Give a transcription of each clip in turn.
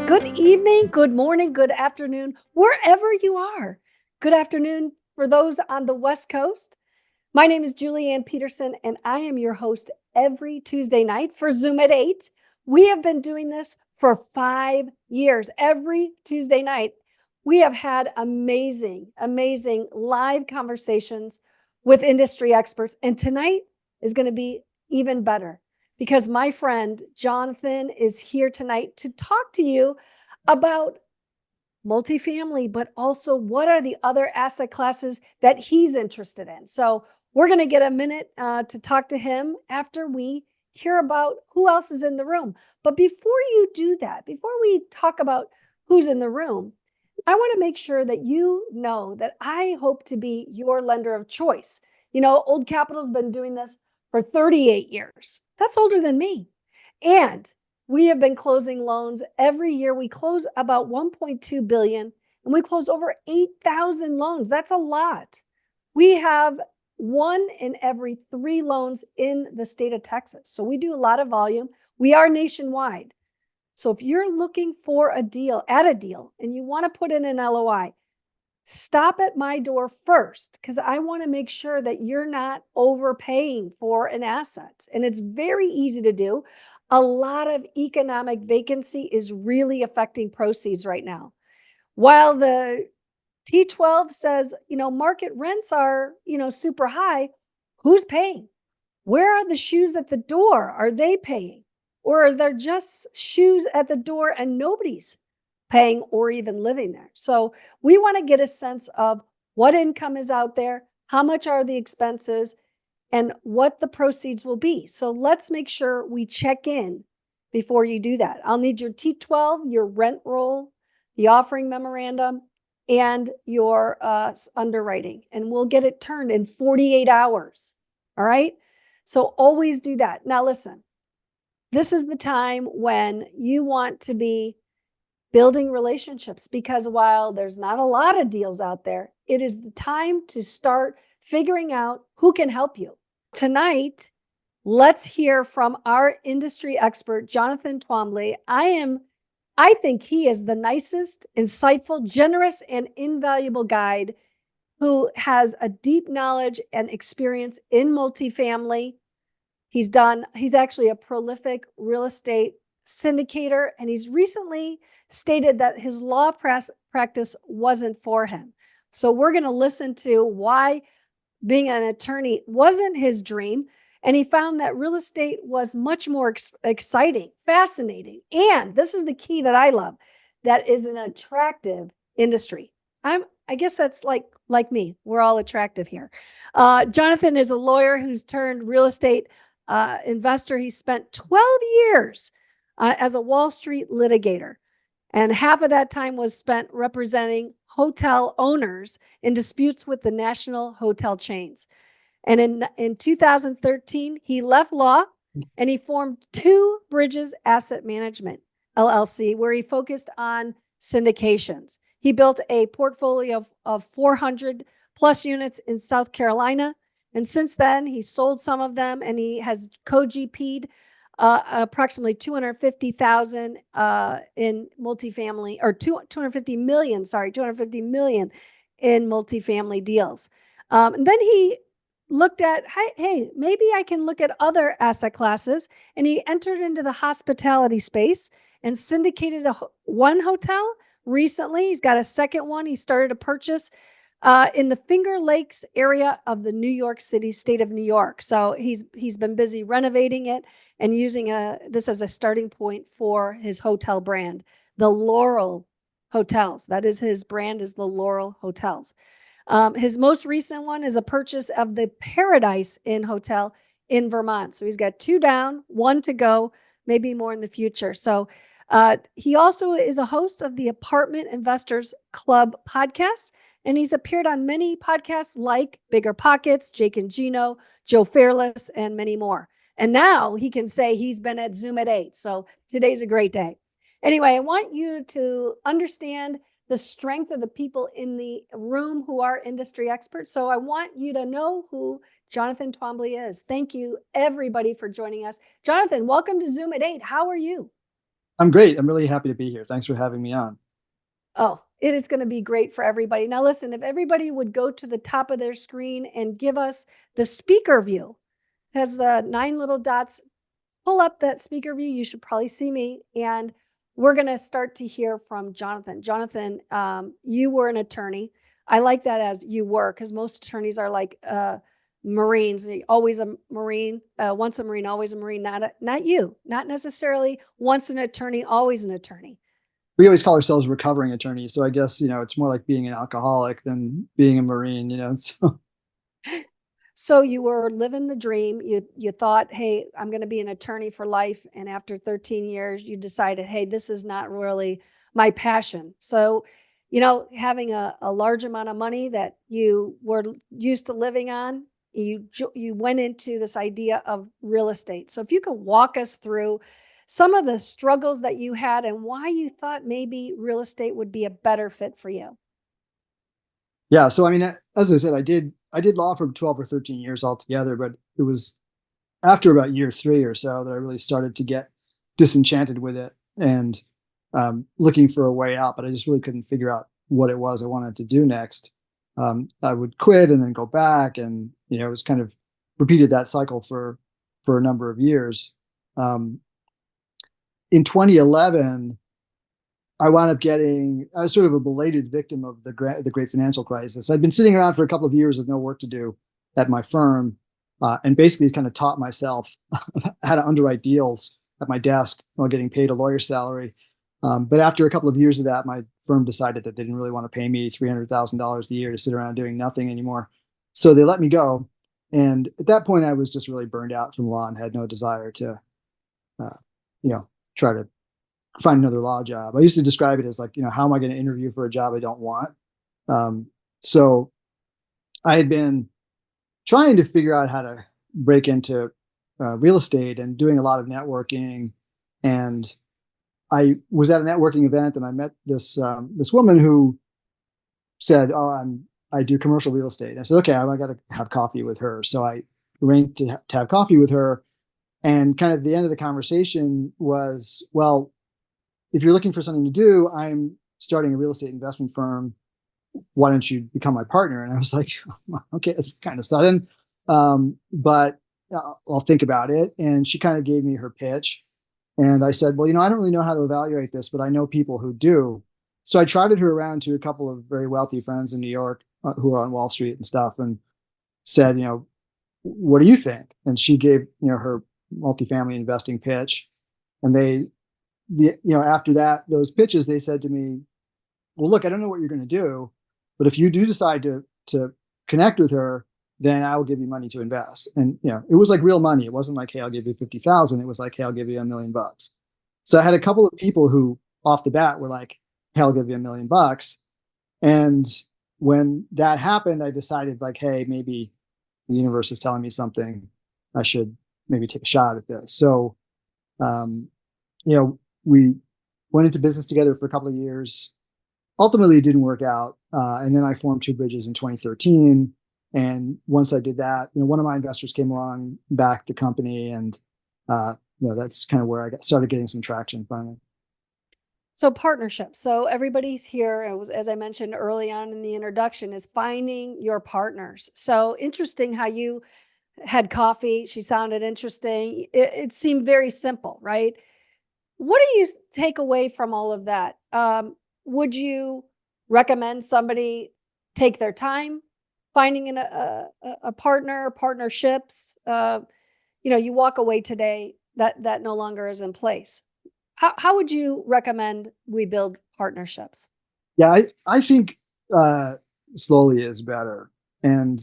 Good evening, good morning, good afternoon, wherever you are. Good afternoon for those on the West Coast. My name is Julianne Peterson, and I am your host every Tuesday night for Zoom at 8. We have been doing this for 5 years. Every Tuesday night, we have had amazing live conversations with industry experts. And tonight is going to be even better because my friend Jonathan is here tonight to talk to you about multifamily, but also what are the other asset classes that he's interested in. So we're going to get a minute to talk to him after we hear about who else is in the room. But before you do that, before we talk about who's in the room, I want to make sure that you know that I hope to be your lender of choice. You know, Old Capital's been doing this for 38 years. That's older than me. And we have been closing loans every year. We close about 1.2 billion and we close over 8,000 loans. That's a lot. We have 1 in every 3 loans in the state of Texas. So we do a lot of volume. We are nationwide. So if you're looking for a deal, and you want to put in an LOI, stop at my door first because I want to make sure that you're not overpaying for an asset. And it's very easy to do. A lot of economic vacancy is really affecting proceeds right now. While the T12 says, market rents are, super high, who's paying? Where are the shoes at the door? Are they paying? Or are there just shoes at the door and nobody's paying or even living there? So we want to get a sense of what income is out there, how much are the expenses, and what the proceeds will be. So let's make sure we check in before you do that. I'll need your T12, your rent roll, the offering memorandum, and your underwriting, and we'll get it turned in 48 hours. All right? So always do that. Now listen, this is the time when you want to be building relationships because while there's not a lot of deals out there, it is the time to start figuring out who can help you. Tonight, let's hear from our industry expert, Jonathan Twombly. I think he is the nicest, insightful, generous, and invaluable guide who has a deep knowledge and experience in multifamily. He's actually a prolific real estate syndicator, and he's recently stated that his law practice wasn't for him. So we're going to listen to why being an attorney wasn't his dream, and he found that real estate was much more exciting, fascinating, and this is the key that I love, that is an attractive industry. I guess that's like me. We're all attractive here. Jonathan is a lawyer who's turned real estate investor. He spent 12 years as a Wall Street litigator, and half of that time was spent representing hotel owners in disputes with the national hotel chains. And in 2013, he left law and he formed Two Bridges Asset Management, LLC, where he focused on syndications. He built a portfolio of 400 plus units in South Carolina. And since then, he sold some of them and he has co-GP'd approximately 250,000 in multifamily, or 250 million in multifamily deals. And then he looked at, hey, maybe I can look at other asset classes. And he entered into the hospitality space and syndicated one hotel recently. He's got a second one. He started a purchase in the Finger Lakes area of the New York City, state of New York. So he's been busy renovating it and using this as a starting point for his hotel brand, the Laurel Hotels. That is his brand, is the Laurel Hotels. His most recent one is a purchase of the Paradise Inn Hotel in Vermont. So he's got 2 down, 1 to go, maybe more in the future. So he also is a host of the Apartment Investors Club podcast, and he's appeared on many podcasts like Bigger Pockets, Jake and Gino, Joe Fairless, and many more. And now he can say he's been at Zoom at 8. So today's a great day. Anyway, I want you to understand the strength of the people in the room who are industry experts. So I want you to know who Jonathan Twombly is. Thank you, everybody, for joining us. Jonathan, welcome to Zoom at 8. How are you? I'm great. I'm really happy to be here. Thanks for having me on. Oh, it is going to be great for everybody. Now, listen, if everybody would go to the top of their screen and give us the speaker view, it has the 9 little dots. Pull up that speaker view. You should probably see me. And we're going to start to hear from Jonathan. Jonathan, you were an attorney. I like that as you were, because most attorneys are like Marines, always a Marine, once a Marine, always a Marine. Not you, not necessarily once an attorney, always an attorney. We always call ourselves recovering attorneys. So I guess, it's more like being an alcoholic than being a Marine. So you were living the dream. You thought, hey, I'm going to be an attorney for life. And after 13 years, you decided, hey, this is not really my passion. So, having a large amount of money that you were used to living on, you went into this idea of real estate. So if you could walk us through some of the struggles that you had and why you thought maybe real estate would be a better fit for you. Yeah. So, as I said, I did law for 12 or 13 years altogether, but it was after about year 3 or so that I really started to get disenchanted with it and looking for a way out, but I just really couldn't figure out what it was I wanted to do next. I would quit and then go back, and it was kind of repeated that cycle for a number of years. In 2011, I wound up I was sort of a belated victim of the great financial crisis. I'd been sitting around for a couple of years with no work to do at my firm, and basically kind of taught myself how to underwrite deals at my desk while getting paid a lawyer's salary. But after a couple of years of that, my firm decided that they didn't really want to pay me $300,000 a year to sit around doing nothing anymore. So they let me go. And at that point, I was just really burned out from law and had no desire to, try to find another law job. I used to describe it as like, how am I going to interview for a job I don't want? So I had been trying to figure out how to break into real estate and doing a lot of networking. And I was at a networking event and I met this woman who said, "Oh, I do commercial real estate." I said, "Okay, I got to have coffee with her." So I arranged to have coffee with her. And kind of the end of the conversation was, "Well, if you're looking for something to do, I'm starting a real estate investment firm. Why don't you become my partner?" And I was like, "Okay, it's kind of sudden, but I'll think about it." And she kind of gave me her pitch. And I said, "Well, I don't really know how to evaluate this, but I know people who do." So I trotted her around to a couple of very wealthy friends in New York who are on Wall Street and stuff, and said, "What do you think?" And she gave, her multifamily investing pitch. And after those pitches, they said to me, "Well, look, I don't know what you're going to do, but if you do decide to connect with her, then I will give you money to invest." And, it was like real money. It wasn't like, "Hey, I'll give you 50,000. It was like, "Hey, I'll give you $1 million." So I had a couple of people who off the bat were like, "Hey, I'll give you $1 million." And when that happened, I decided like, hey, maybe the universe is telling me something. I should maybe take a shot at this. So, we went into business together for a couple of years. Ultimately, it didn't work out. And then I formed Two Bridges in 2013. And once I did that, one of my investors came along, backed the company, and that's kind of where I started getting some traction finally. So partnership. So everybody's here. It was, as I mentioned early on in the introduction, is finding your partners. So interesting how you had coffee. She sounded interesting. It seemed very simple, right? What do you take away from all of that? Would you recommend somebody take their time finding a partner, partnerships? You walk away today that no longer is in place. How would you recommend we build partnerships? Yeah, I think slowly is better. And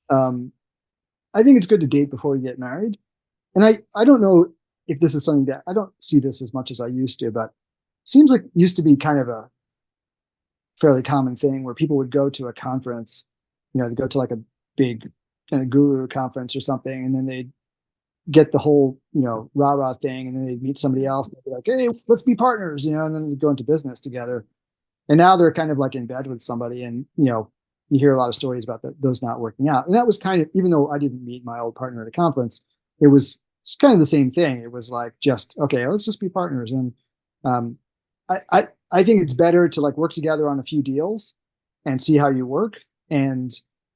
I think it's good to date before you get married. And I don't know if this is something that I don't see this as much as I used to, but it seems like it used to be kind of a fairly common thing where people would go to a conference, they go to like a big kind of guru conference or something, and then they'd get the whole, rah-rah thing, and then they'd meet somebody else. They'd be like, "Hey, let's be partners," and then they'd go into business together. And now they're kind of like in bed with somebody, and, you hear a lot of stories about those not working out. And that was kind of, even though I didn't meet my old partner at a conference, it's kind of the same thing. It was like, just, okay, let's just be partners. And um, I think it's better to like work together on a few deals and see how you work, and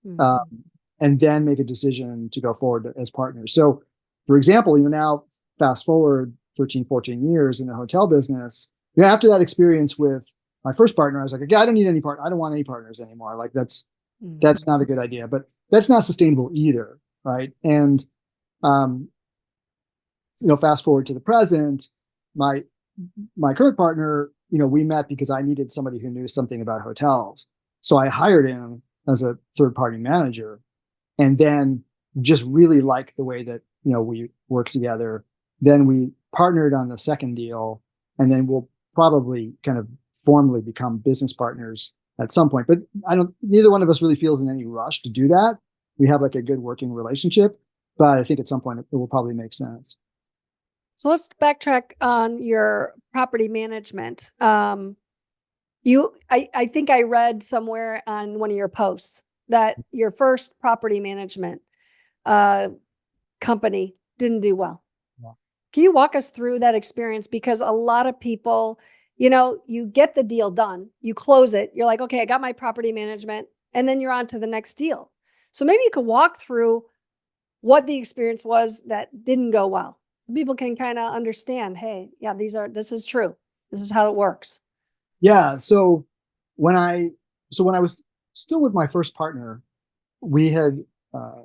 Mhm. um, and then make a decision to go forward as partners. So, for example, now fast forward 13, 14 years in the hotel business, after that experience with my first partner, I was like, okay, I don't need any partner. I don't want any partners anymore. Like that's Mhm. not a good idea, but that's not sustainable either. Right. And, um, fast forward to the present, my, my current partner, we met because I needed somebody who knew something about hotels. So I hired him as a third party manager, and then just really liked the way that, we work together. Then we partnered on the second deal, and then we'll probably kind of formally become business partners at some point. But neither one of us really feels in any rush to do that. We have like a good working relationship, but I think at some point it will probably make sense. So let's backtrack on your property management. I think I read somewhere on one of your posts that your first property management uh, company didn't do well. Yeah. Can you walk us through that experience? Because a lot of people, you get the deal done, you close it, you're like, okay, I got my property management, and then you're on to the next deal. So maybe you could walk through what the experience was that didn't go well. People can kind of understand, hey, yeah, this is true. This is how it works. Yeah. So when I was still with my first partner, we had uh,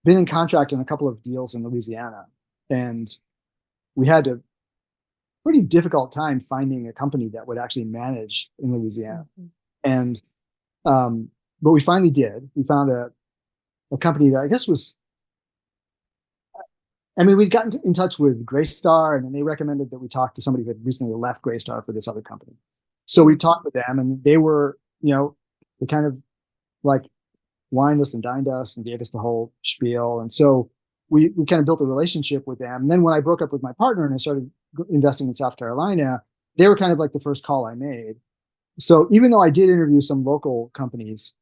been in contract in a couple of deals in Louisiana, and we had a pretty difficult time finding a company that would actually manage in Louisiana. Mhm. And but we finally did. We found a company that I guess was, I mean, we'd gotten in touch with Greystar, and then they recommended that we talk to somebody who had recently left Greystar for this other company. So we talked with them, and they were, they kind of like wined us and dined us and gave us the whole spiel. And so we kind of built a relationship with them. And then when I broke up with my partner and I started investing in South Carolina, they were kind of like the first call I made. So even though I did interview some local companies,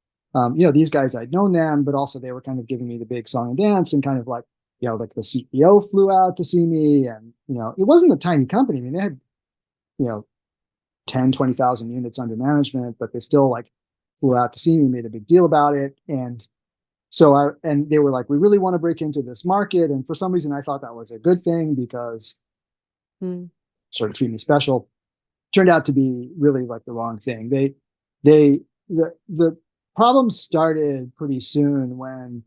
these guys, I'd known them, but also they were kind of giving me the big song and dance, and kind of like, like the CEO flew out to see me. And, it wasn't a tiny company. I mean, they had, you know, 10, 20,000 units under management, but they still like flew out to see me, made a big deal about it. And and they were like, we really want to break into this market. And for some reason, I thought that was a good thing because Mm. sort of treat me special. Turned out to be really like the wrong thing. The problem started pretty soon when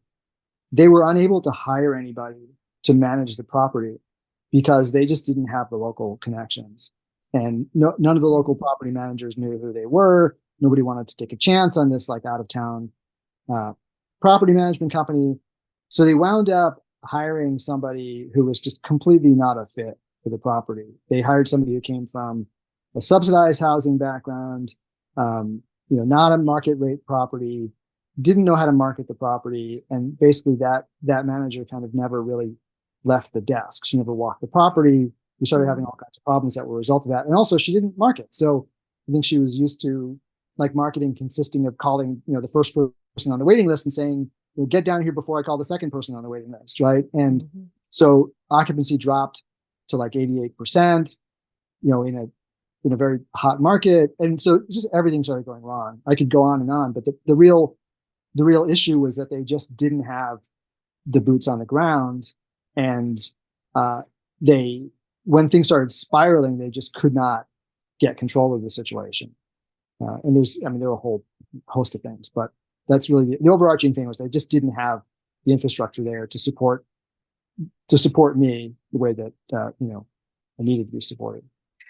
they were unable to hire anybody to manage the property because they just didn't have the local connections. And none of the local property managers knew who they were. Nobody wanted to take a chance on this like out of town uh, property management company. So they wound up hiring somebody who was just completely not a fit for the property. They hired somebody who came from a subsidized housing background, not a market rate property, didn't know how to market the property, and basically that manager kind of never really left the desk. She never walked the property. We started having all kinds of problems that were a result of that, and also she didn't market. So I think she was used to like marketing consisting of calling the first person on the waiting list and saying, well, get down here before I call the second person on the waiting list, right? And so occupancy dropped to like 88%, in a very hot market. And so just everything started going wrong. I could go on and on, but the real issue was that they just didn't have the boots on the ground. And uh, they, when things started spiraling, they just could not get control of the situation. And there were a whole host of things, but that's really the overarching thing was they just didn't have the infrastructure there to support me the way that I needed to be supported.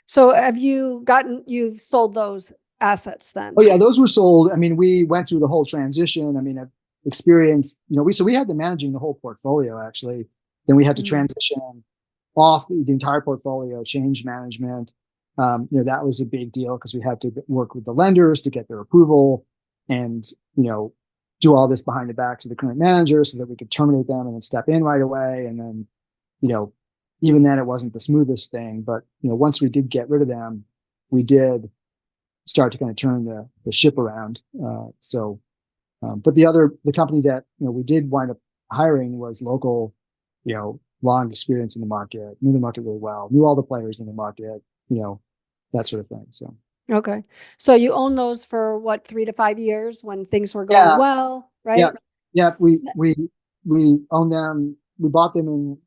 So you've sold those assets then? Oh yeah, those were sold. I mean, we went through the whole transition. I mean, I've experienced, we had them managing the whole portfolio actually. Then we had to transition off the entire portfolio, change management. That was a big deal because we had to work with the lenders to get their approval, and do all this behind the backs of the current manager so that we could terminate them and then step in right away. And then, even then it wasn't the smoothest thing, but once we did get rid of them, we did start to kind of turn the ship around. So But the company that we did wind up hiring was local, long experience in the market, knew the market really well, knew all the players in the market, that sort of thing. So Okay. So you own those for what, 3 to 5 years when things were going yeah, well, yeah, right? yeah. We own them. We bought them in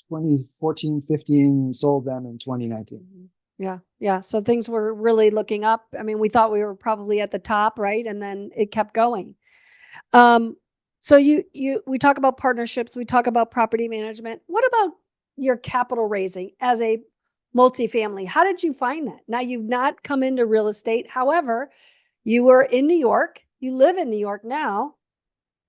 2014, 15, sold them in 2019. Mhm. Yeah. Yeah. So things were really looking up. I mean, we thought we were probably at the top, right? And then it kept going. Um, so we talk about partnerships, we talk about property management. What about your capital raising as a multifamily? How did you find that? Now you've not come into real estate. However, you were in New York. You live in New York now.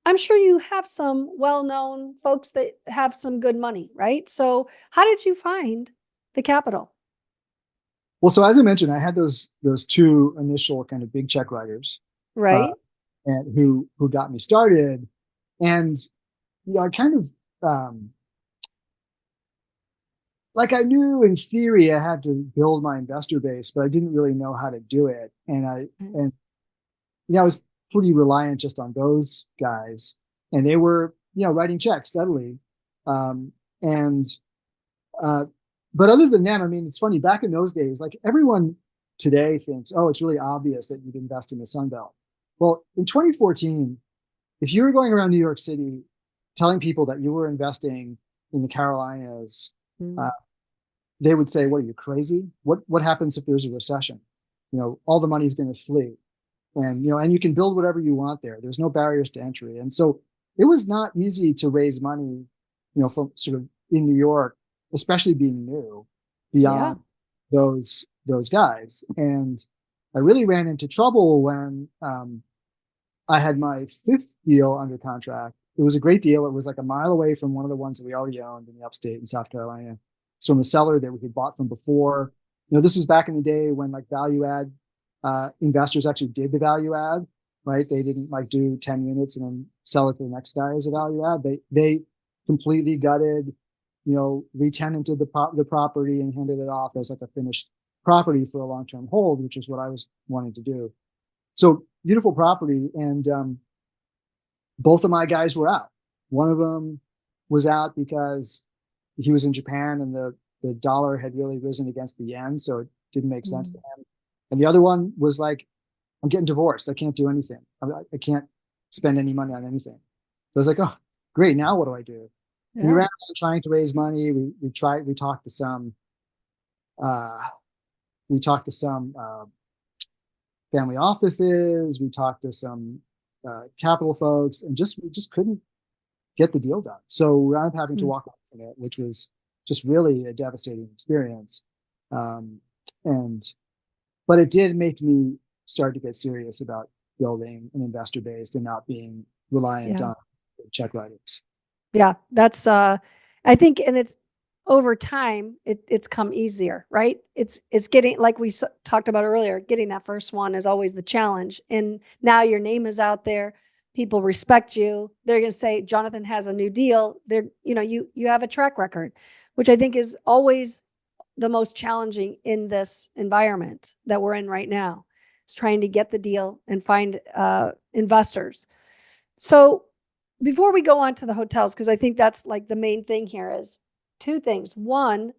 I'm sure you have some well-known folks that have some good money, right? So how did you find the capital? Well, so as I mentioned, I had those two initial kind of big check writers, uh, Right? and who got me started, and I kind of like I knew in theory I had to build my investor base, but I didn't really know how to do it, Mm. and I was pretty reliant just on those guys, and they were writing checks steadily, um, and uh, but other than that, I mean, it's funny. Back in those days, like everyone today thinks, oh, it's really obvious that you'd invest in the Sun Belt. Well, in 2014, if you were going around New York City telling people that you were investing in the Carolinas, uh, Mm. they would say, "What are you crazy? What happens if there's a recession? All the money's going to flee, and and you can build whatever you want there. There's no barriers to entry." And so it was not easy to raise money, from sort of in New York, especially being new, Yeah. beyond those guys. And I really ran into trouble when I had my fifth deal under contract. It was a great deal. It was like a mile away from one of the ones that we already owned in the upstate in South Carolina. So from a seller that we had bought from before. This was back in the day when like value add investors actually did the value add, right? They didn't like do 10 units and then sell it to the next guy as a value add. They completely gutted, re-tenanted the property and handed it off as like a finished property for a long-term hold, which is what I was wanting to do. So beautiful property, and both of my guys were out. One of them was out because he was in Japan and the dollar had really risen against the yen, so it didn't make sense to Mm. him. And the other one was like, I'm getting divorced. I can't do anything. I can't spend any money on anything. So I was like, oh, great. Now what do I do? We Yeah. ran around trying to raise money. We talked to some uh, family offices. We talked to some capital folks, and we just couldn't get the deal done. So we ended up having to Mm. walk away from it, which was just really a devastating experience. Um, and but it did make me start to get serious about building an investor base and not being reliant Yeah. on check writers. Yeah, that's I think, and it's over time it's come easier, right? It's getting, like we talked about earlier, getting that first one is always the challenge. And now your name is out there, people respect you. They're going to say Jonathan has a new deal. They're, you have a track record, which I think is always the most challenging in this environment that we're in right now. Is trying to get the deal and find investors. So before we go on to the hotels, because I think that's like the main thing here is two things. One,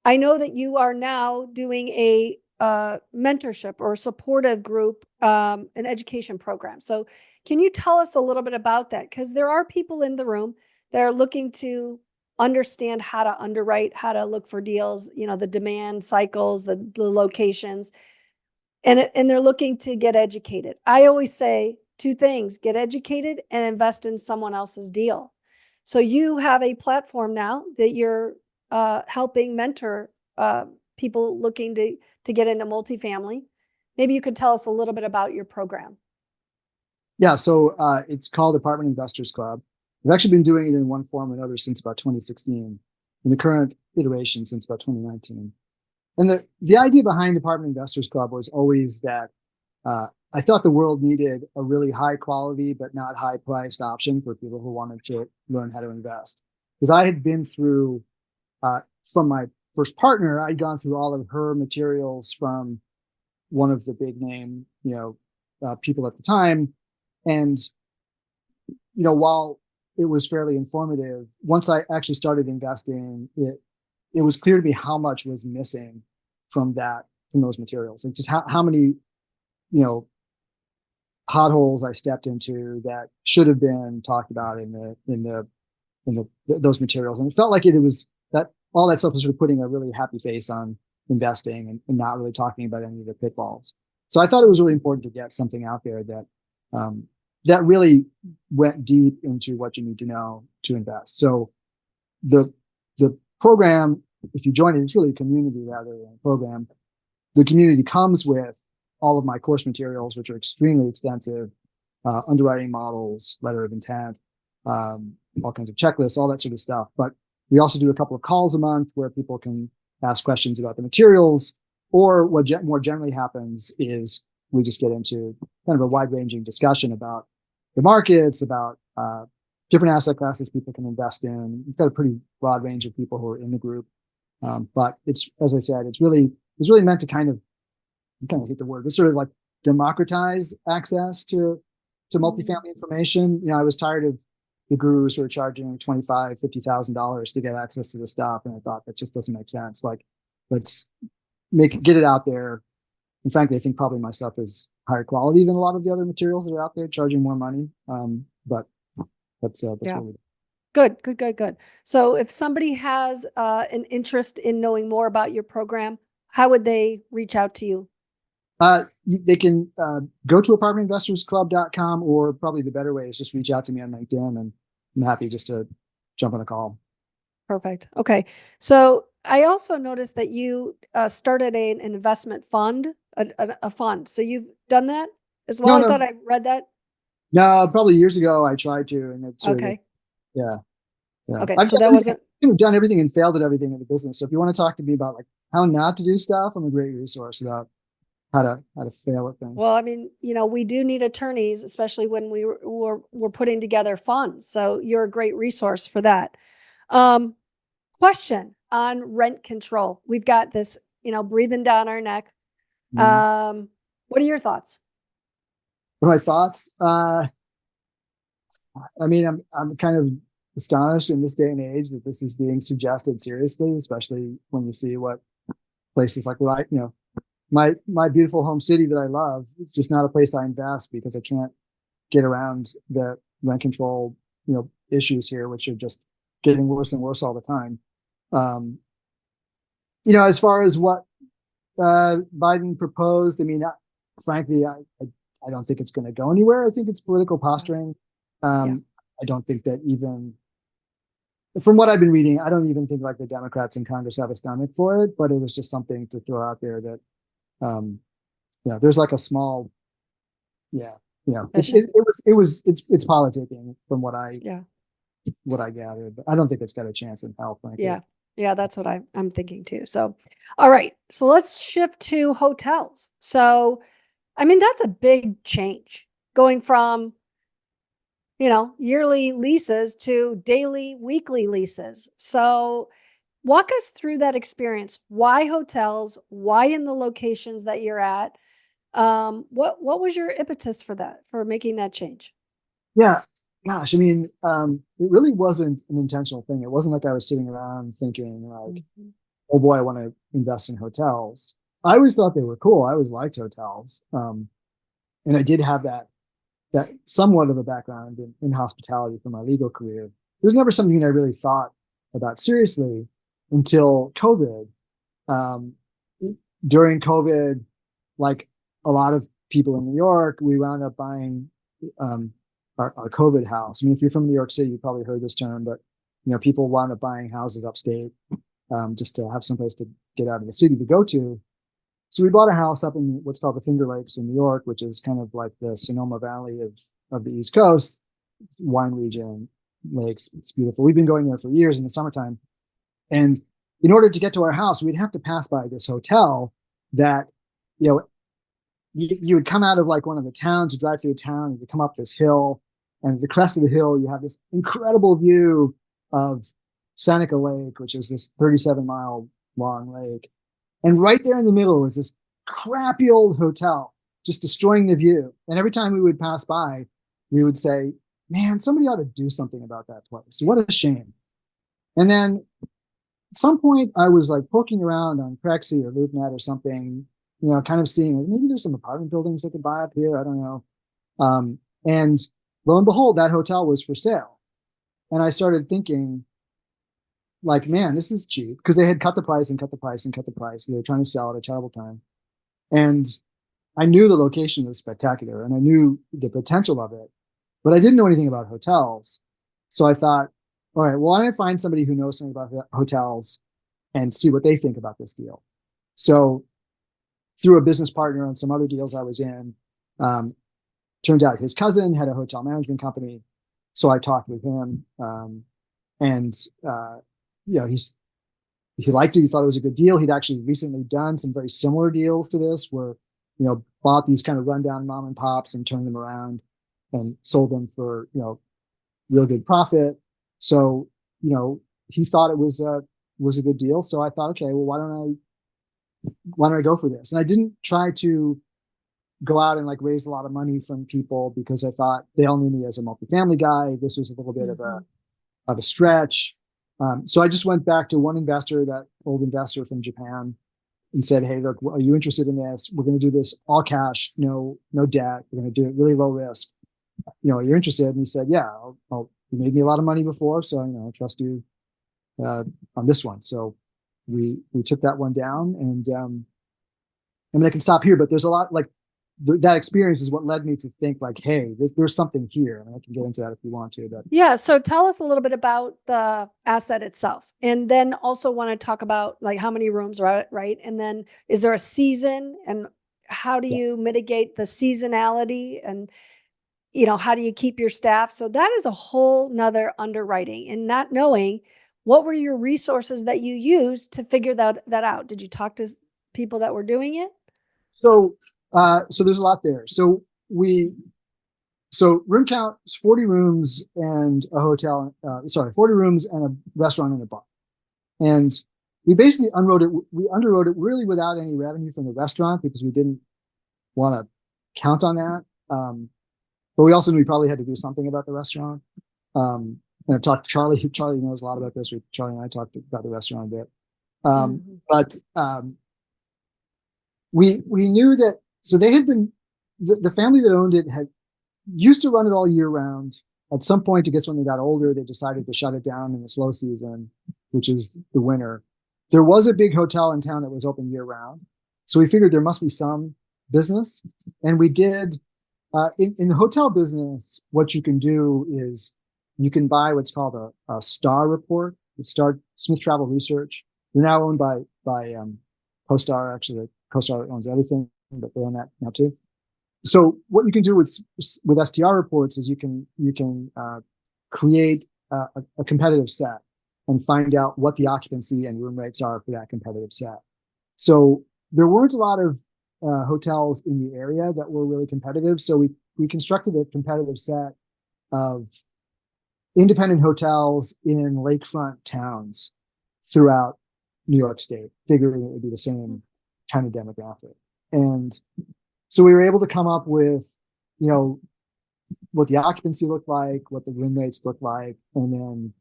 I know that you are now doing a mentorship or supportive group, an education program. So can you tell us a little bit about that? Because there are people in the room that are looking to understand how to underwrite, how to look for deals, the demand cycles, the locations, and they're looking to get educated. I always say two things: get educated and invest in someone else's deal. So you have a platform now that you're helping mentor people looking to get into multifamily. Maybe you could tell us a little bit about your program. Yeah, so it's called Apartment Investors Club. I've actually been doing it in one form or another since about 2016, in the current iteration since about 2019. And the idea behind Apartment Investors Club was always that I thought the world needed a really high quality but not high priced option for people who wanted to learn how to invest. Because I had been through, from my first partner, I'd gone through all of her materials from one of the big name, people at the time, And, while it was fairly informative, once I actually started investing, it was clear to me how much was missing from those materials, and just how many, potholes I stepped into that should have been talked about in those materials. And it felt like it was that all that stuff was sort of putting a really happy face on investing, and not really talking about any of the pitfalls. So I thought it was really important to get something out there that really went deep into what you need to know to invest. So the program, if you join it, it's really a community rather than a program. The community comes with all of my course materials, which are extremely extensive, underwriting models, letter of intent, all kinds of checklists, all that sort of stuff. But we also do a couple of calls a month where people can ask questions about the materials, or what more generally happens is we just get into kind of a wide-ranging discussion about the markets, about different asset classes people can invest in. We've got a pretty broad range of people who are in the group. But it's, as I said, it's really meant to kind of hit the word, but sort of like democratize access to multifamily information. I was tired of the gurus who are charging $25,000, $50,000 to get access to the stuff, and I thought that just doesn't make sense. Like, let's get it out there. And frankly, I think probably my stuff is higher quality than a lot of the other materials that are out there charging more money. But that's what we do. Good. So if somebody has an interest in knowing more about your program, how would they reach out to you? They can go to apartmentinvestorsclub.com, or probably the better way is just reach out to me on LinkedIn, and I'm happy just to jump on a call. Perfect. Okay. So I also noticed that you started an investment fund, a fund. So you've done that as well? No. I thought I read that. No, probably years ago I tried to, and it's Okay. Yeah. Okay. I've So that wasn't. done everything and failed at everything in the business. So if you want to talk to me about like how not to do stuff, I'm a great resource about how to fail at things. Well, I mean, we do need attorneys, especially when we're putting together funds. So you're a great resource for that. Question on rent control. We've got this, breathing down our neck. Mm-hmm. What are your thoughts? What are my thoughts? I mean, I'm kind of astonished in this day and age that this is being suggested seriously, especially when you see what places like, my beautiful home city that I love. It's just not a place I invest because I can't get around the rent control, issues here, which are just getting worse and worse all the time. As far as what Biden proposed, I mean, frankly, I don't think it's going to go anywhere. I think it's political posturing. I don't think that, even from what I've been reading, I don't even think like the Democrats in Congress have a stomach for it, but it was just something to throw out there that, there's like a small, it's politicking from what I gathered, but I don't think it's got a chance in hell, frankly. Yeah, that's what I'm thinking too. So, all right, so let's shift to hotels. So, I mean, that's a big change, going from, yearly leases to daily, weekly leases. So walk us through that experience. Why hotels? Why in the locations that you're at? What was your impetus for making that change? Yeah, gosh, I mean, it really wasn't an intentional thing. It wasn't like I was sitting around thinking like, oh boy, I want to invest in hotels. I always thought they were cool. I always liked hotels. And I did have that somewhat of a background in hospitality from my legal career. It was never something that I really thought about seriously until COVID. During COVID, like a lot of people in New York, we wound up buying our COVID house. I mean, if you're from New York City, you probably heard this term, but people wound up buying houses upstate just to have someplace to get out of the city to go to. So we bought a house up in what's called the Finger Lakes in New York, which is kind of like the Sonoma Valley of the East Coast, wine region, lakes. It's beautiful. We've been going there for years in the summertime. And in order to get to our house, we'd have to pass by this hotel that, you would come out of like one of the towns, you drive through the town, and you come up this hill, and at the crest of the hill, you have this incredible view of Seneca Lake, which is this 37-mile long lake. And right there in the middle is this crappy old hotel, just destroying the view. And every time we would pass by, we would say, man, somebody ought to do something about that place. What a shame. And then at some point I was like poking around on Crexy or LoopNet or something, kind of seeing maybe there's some apartment buildings they could buy up here. I don't know. And lo and behold, that hotel was for sale. And I started thinking, like, man, this is cheap, because they had cut the price and cut the price and cut the price. They were trying to sell at a terrible time. And I knew the location was spectacular and I knew the potential of it, but I didn't know anything about hotels. So I thought, all right, well, why don't I find somebody who knows something about hotels and see what they think about this deal? So through a business partner on some other deals I was in, turns out his cousin had a hotel management company. So I talked with him, and he liked it. He thought it was a good deal. He'd actually recently done some very similar deals to this, where bought these kind of rundown mom and pops and turned them around and sold them for real good profit. So he thought it was a good deal. So I thought, okay, well, why don't I go for this? And I didn't try to go out and like raise a lot of money from people, because I thought they all knew me as a multifamily guy. This was a little bit of a stretch. So I just went back to one investor, that old investor from Japan, and said, hey, look, are you interested in this? We're going to do this all cash, no debt. We're going to do it really low risk. You're interested? And he said, yeah, you made me a lot of money before, so I trust you on this one. So we took that one down, and I mean, I can stop here, but there's a lot, like, that experience is what led me to think, like, hey, there's something here. And I can get into that if you want to. But yeah, so tell us a little bit about the asset itself, and then also want to talk about like how many rooms, right? And then is there a season, and how do you mitigate the seasonality, and how do you keep your staff? So that is a whole nother underwriting, and not knowing what were your resources that you used to figure that out. Did you talk to people that were doing it? So there's a lot there. So room count is 40 rooms and a hotel, 40 rooms and a restaurant and a bar. And we basically underwrote it really without any revenue from the restaurant, because we didn't want to count on that. But we also knew we probably had to do something about the restaurant. And I talked to Charlie. Charlie knows a lot about this. Charlie and I talked about the restaurant a bit. But we knew that, so they had been, the family that owned it had used to run it all year round. At some point, I guess when they got older, they decided to shut it down in the slow season, which is the winter. There was a big hotel in town that was open year round. So we figured there must be some business. And we did, in the hotel business, what you can do is you can buy what's called a STAR report, the Star Smith Travel Research. They're now owned by CoStar. Actually, CoStar owns everything, but they own that now too. So what you can do with STR reports is you can create a competitive set and find out what the occupancy and room rates are for that competitive set. So there weren't a lot of hotels in the area that were really competitive. So we constructed a competitive set of independent hotels in lakefront towns throughout New York State, figuring it would be the same kind of demographic. And so we were able to come up with, what the occupancy looked like, what the room rates looked like, and then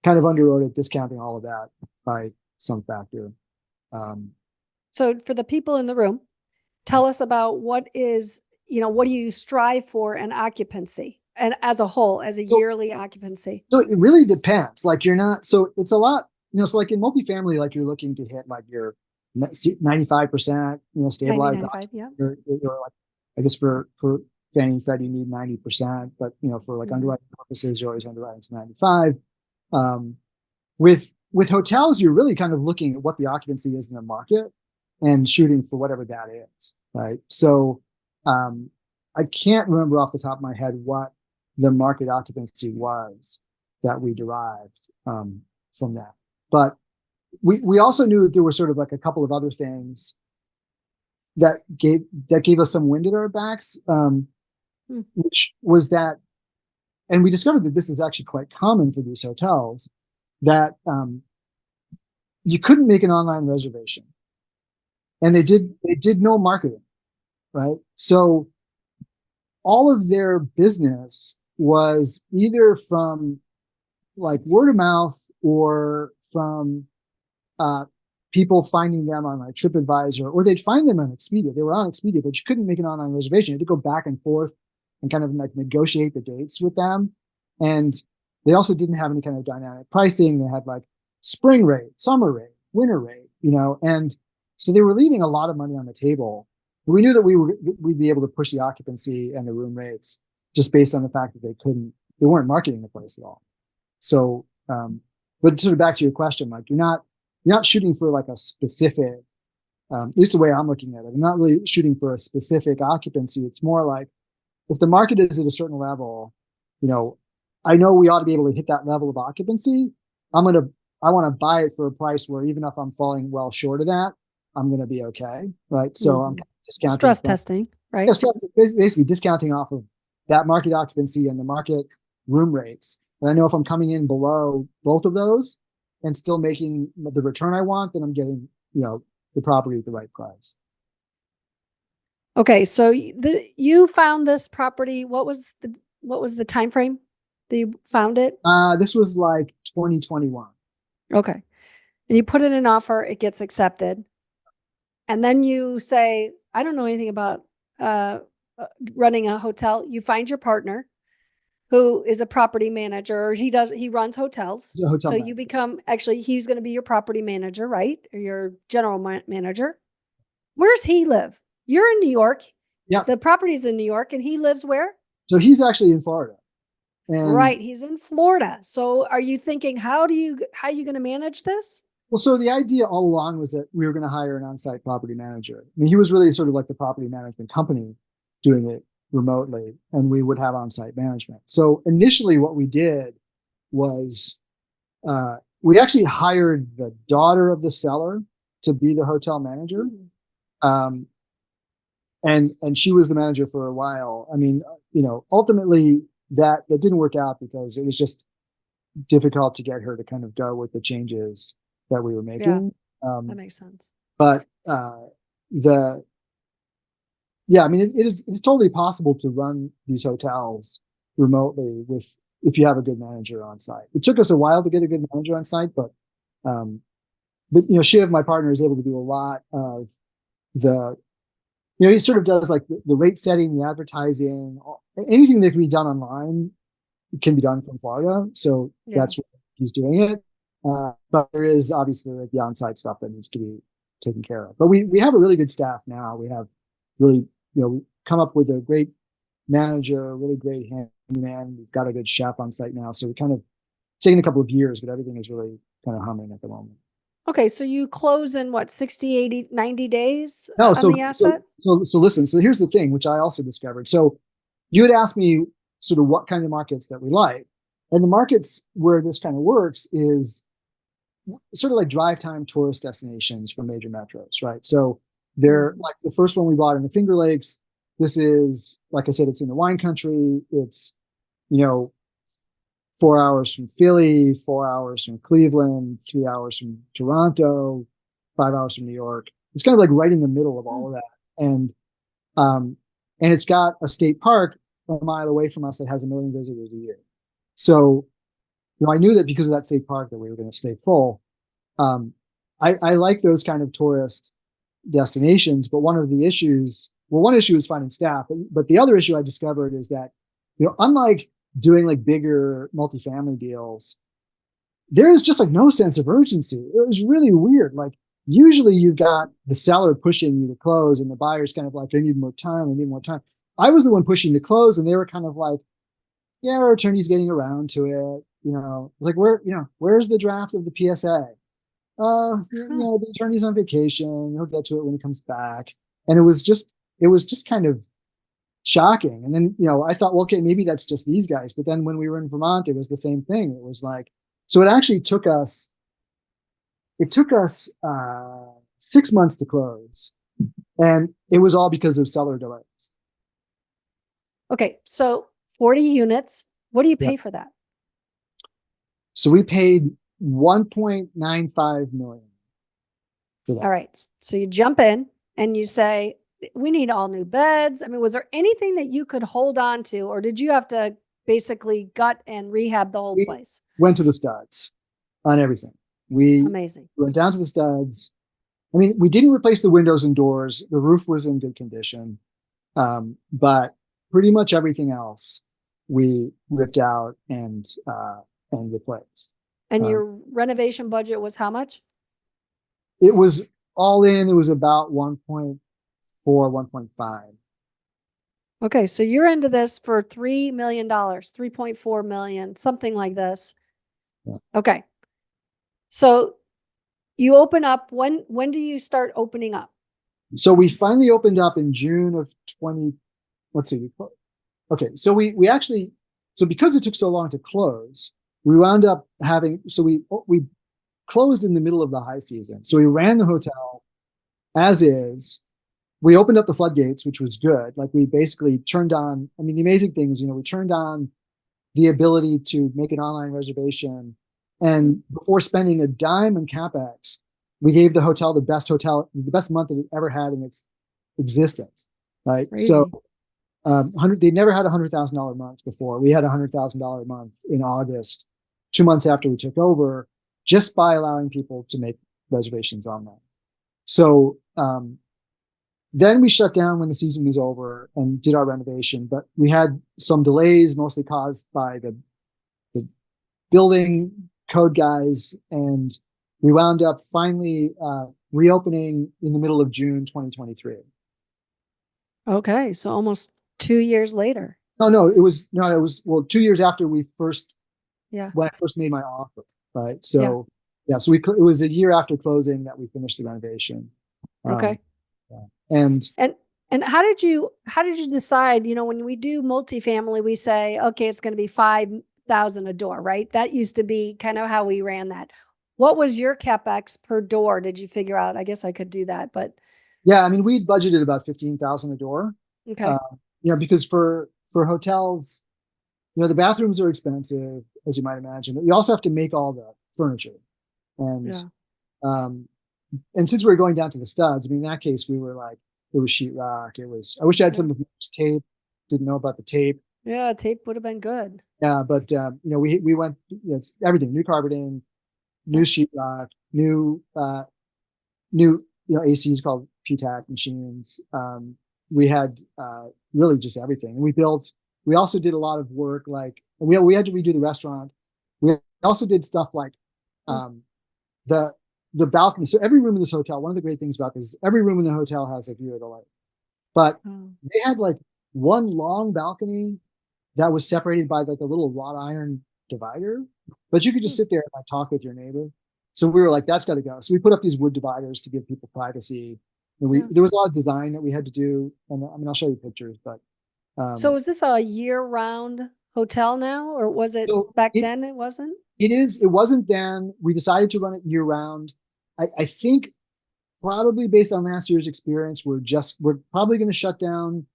kind of underwrote it, discounting all of that by some factor. So for the people in the room, tell us about what do you strive for in occupancy, and as a whole, as a yearly occupancy? So it really depends. Like it's a lot, so like in multifamily, like you're looking to hit like your 95%, stabilized. 95, yeah. You're like, I guess for Fannie and Freddie, you need 90%, but for like underwriting purposes, you're always underwriting to 95. With hotels, you're really kind of looking at what the occupancy is in the market and shooting for whatever that is, right? So I can't remember off the top of my head what the market occupancy was that we derived from that, but we also knew that there were sort of like a couple of other things that gave us some wind at our backs, which was that, and we discovered that this is actually quite common for these hotels, that you couldn't make an online reservation, and they did no marketing, right? So all of their business was either from like word of mouth or from people finding them on like TripAdvisor, or they'd find them on Expedia. They were on Expedia, but you couldn't make an online reservation. You had to go back and forth and kind of like negotiate the dates with them. And they also didn't have any kind of dynamic pricing. They had like spring rate, summer rate, winter rate, and so they were leaving a lot of money on the table. We knew that we'd be able to push the occupancy and the room rates just based on the fact that they weren't marketing the place at all. So, but sort of back to your question, like you're not shooting for like a specific, at least the way I'm looking at it, I'm not really shooting for a specific occupancy. It's more like if the market is at a certain level, I know we ought to be able to hit that level of occupancy. I want to buy it for a price where even if I'm falling well short of that, I'm going to be okay. Right. So I'm discounting. Stress testing, right? Yeah, basically discounting off of that market occupancy and the market room rates. And I know if I'm coming in below both of those and still making the return I want, then I'm getting, the property at the right price. Okay. So you found this property. What was the time frame that you found it? This was like 2021. Okay. And you put in an offer, it gets accepted. And then you say, I don't know anything about running a hotel. You find your partner who is a property manager. He runs hotels. Yeah, hotel so manager. You become, actually, he's going to be your property manager, right? Or your general manager. Where's he live? You're in New York. Yeah. The property's in New York, and he lives where? So he's actually in Florida. Right. He's in Florida. So are you thinking, how are you going to manage this? Well, so the idea all along was that we were going to hire an on-site property manager. I mean, he was really sort of like the property management company doing it remotely, and we would have on-site management. So initially what we did was we actually hired the daughter of the seller to be the hotel manager. And she was the manager for a while. I mean, ultimately that didn't work out because it was just difficult to get her to kind of go with the changes that we were making. That makes sense. But I mean, it's totally possible to run these hotels remotely if you have a good manager on site. It took us a while to get a good manager on site, but Shiv, my partner, is able to do a lot of he sort of does like the rate setting, the advertising, anything that can be done online can be done from Florida. So that's what he's doing it. But there is obviously like the on-site stuff that needs to be taken care of. But we have a really good staff now. We have really, we come up with a great manager, a really great handyman. We've got a good chef on site now. So we kind of, it's taken a couple of years, but everything is really kind of humming at the moment. Okay, so you close in what, 60, 80, 90 days on the asset? So listen, so here's the thing, which I also discovered. So you had asked me sort of what kind of markets that we like. And the markets where this kind of works is sort of like drive time tourist destinations for major metros, right? So they're like the first one we bought in the Finger Lakes. This is, like I said, it's in the wine country. It's, 4 hours from Philly, 4 hours from Cleveland, 3 hours from Toronto, 5 hours from New York. It's kind of like right in the middle of all of that. And it's got a state park a mile away from us that has 1 million visitors a year. So, I knew that because of that state park that we were going to stay full. I like those kind of tourist destinations, but one issue is finding staff. But the other issue I discovered is that, unlike doing like bigger multifamily deals, there is just like no sense of urgency. It was really weird. Like usually you've got the seller pushing you to close and the buyer's kind of like, I need more time. I was the one pushing to close and they were kind of like, yeah, our attorney's getting around to it. Like where's the draft of the PSA? The attorney's on vacation. He'll get to it when he comes back. And it was just kind of shocking. And then, I thought, well, okay, maybe that's just these guys. But then when we were in Vermont, it was the same thing. It was like, so it actually took us 6 months to close. And it was all because of seller delays. Okay. So 40 units. What do you pay for that? So we paid $1.95 million for that. All right. So you jump in and you say, we need all new beds. I mean, was there anything that you could hold on to, or did you have to basically gut and rehab the whole We place? went to the studs on everything. We Amazing. went down to the studs. I mean, we didn't replace the windows and doors. The roof was in good condition. But pretty much everything else we ripped out and replaced. And your renovation budget was how much? It was all in, it was about 1.4, 1.5. Okay, so you're into this for $3 million, 3.4 million, something like this. Yeah. Okay. So you open up, when do you start opening up? So we finally opened up in June of 20, let's see. Okay, so we actually, so because it took so long to close, we wound up having, so we closed in the middle of the high season. So we ran the hotel as is. We opened up the floodgates, which was good. Like we basically turned on, I mean, the amazing thing is, you know, we turned on the ability to make an online reservation. And before spending a dime in CapEx, we gave the hotel, the best month that it ever had in its existence. Right. Crazy. So they never had $100,000 months before. We had $100,000 month in August, 2 months after we took over, just by allowing people to make reservations online. So then we shut down when the season was over and did our renovation, but we had some delays, mostly caused by the building code guys, and we wound up finally reopening in the middle of June 2023. Okay, so almost 2 years later. No, it was well 2 years after we first, Yeah. when I first made my offer, right? So so it was a year after closing that we finished the renovation. Okay. And how did you decide, you know, when we do multifamily, we say, okay, it's going to be 5,000 a door, right? That used to be kind of how we ran that. What was your CapEx per door? Did you figure out? I guess I could do that, but yeah, I mean, we'd budgeted about 15,000 a door. okay. You know, because for hotels, you know, the bathrooms are expensive, as you might imagine, but you also have to make all the furniture. And and since we were going down to the studs, I mean, in that case, we were like, it was sheetrock. It was, I wish I had some of this tape. Didn't know about the tape. Yeah, tape would have been good. Yeah, but you know, we went, it's everything, new carpeting, new sheetrock, new you know, ACs called PTAC machines. We had really just everything. We also did a lot of work, like we had to redo the restaurant. We also did stuff like the balcony. So every room in this hotel, one of the great things about this is every room in the hotel has a view of the lake. But they had like one long balcony that was separated by like a little wrought iron divider, but you could just sit there and like talk with your neighbor. So we were like, that's got to go. So we put up these wood dividers to give people privacy. And there was a lot of design that we had to do. And I mean, I'll show you pictures, but. So is this a year-round hotel now, or was it back then? It wasn't? It wasn't then. We decided to run it year round. I think probably based on last year's experience, we're probably going to shut down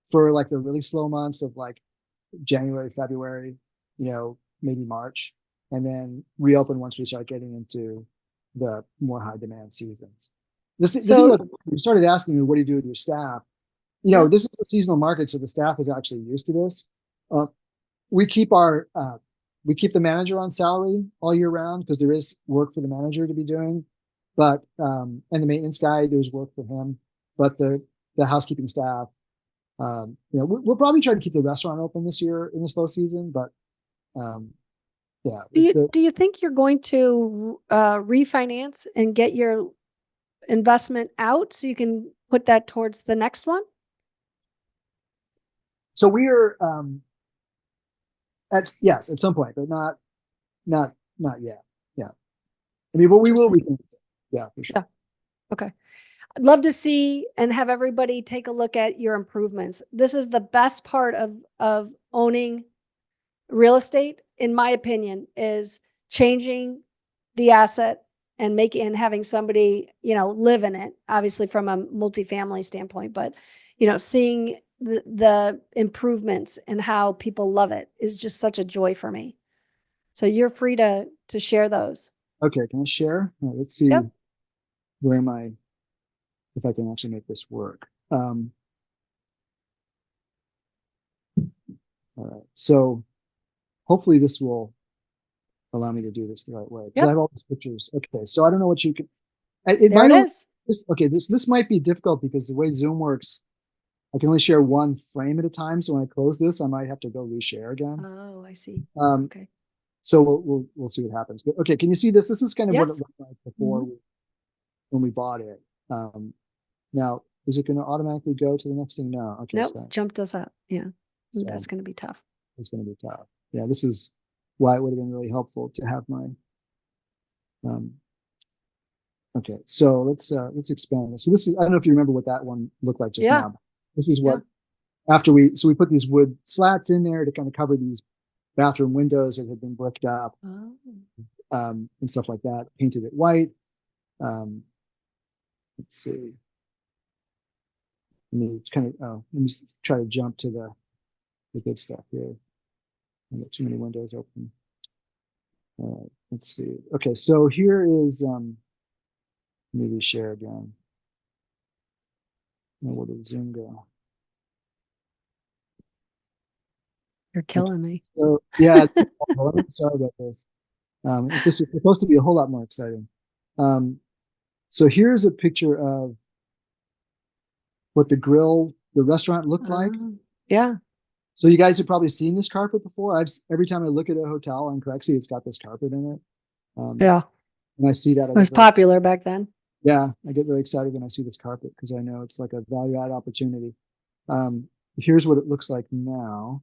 for like the really slow months of like January, February, you know, maybe March, and then reopen once we start getting into the more high demand seasons. The thing you started asking me, what do you do with your staff? You know, this is a seasonal market, so the staff is actually used to this. We keep the manager on salary all year round because there is work for the manager to be doing. But and the maintenance guy, there's work for him. But the housekeeping staff, you know, we'll probably try to keep the restaurant open this year in the slow season. But yeah. Do you think you're going to refinance and get your investment out so you can put that towards the next one? So we're at some point, but not yet. Yeah. I mean, but we will rethink it. Yeah, for sure. Yeah. Okay. I'd love to see and have everybody take a look at your improvements. This is the best part of owning real estate, in my opinion, is changing the asset and having somebody, you know, live in it, obviously from a multifamily standpoint, but, you know, seeing the improvements and how people love it is just such a joy for me. So you're free to share those. Okay. Can I share? Let's see. Where am I? If I can actually make this work. All right. So hopefully this will allow me to do this the right way because I Yep. have all these pictures. Okay. So I don't know what you can, it There might it only, is. okay, this might be difficult because the way Zoom works, I can only share one frame at a time. So when I close this, I might have to go reshare again. Oh, I see. Um, Okay. so we'll see what happens. But okay, can you see this? This is kind of what it Yes. looked like before when we bought it. Now, is it going to automatically go to the next thing? No. Okay, Nope. so Jumped us up. Yeah. so That's going to be tough. it's going to be tough. Yeah, this is why it would have been really helpful to have my. Um, okay, so let's expand this. So this is, I don't know if you remember what that one looked like just Yeah. now. This is Yeah. what after we put these wood slats in there to kind of cover these bathroom windows that had been bricked up, Oh. and stuff like that. Painted it white. Let's see. Let me try to jump to the good stuff here. I got too many windows open. Let's see. Okay, so here is maybe share again. Now where did Zoom go? You're Okay, killing me. so yeah, I'm sorry about this. This is supposed to be a whole lot more exciting. So here's a picture of what the restaurant looked like. Yeah. So you guys have probably seen this carpet before. Every time I look at a hotel on Craigslist, it's got this carpet in it. Yeah. When I see that, I It get was very, popular back then. yeah, I get very excited when I see this carpet because I know it's like a value add opportunity. Um, Here's what it looks like now.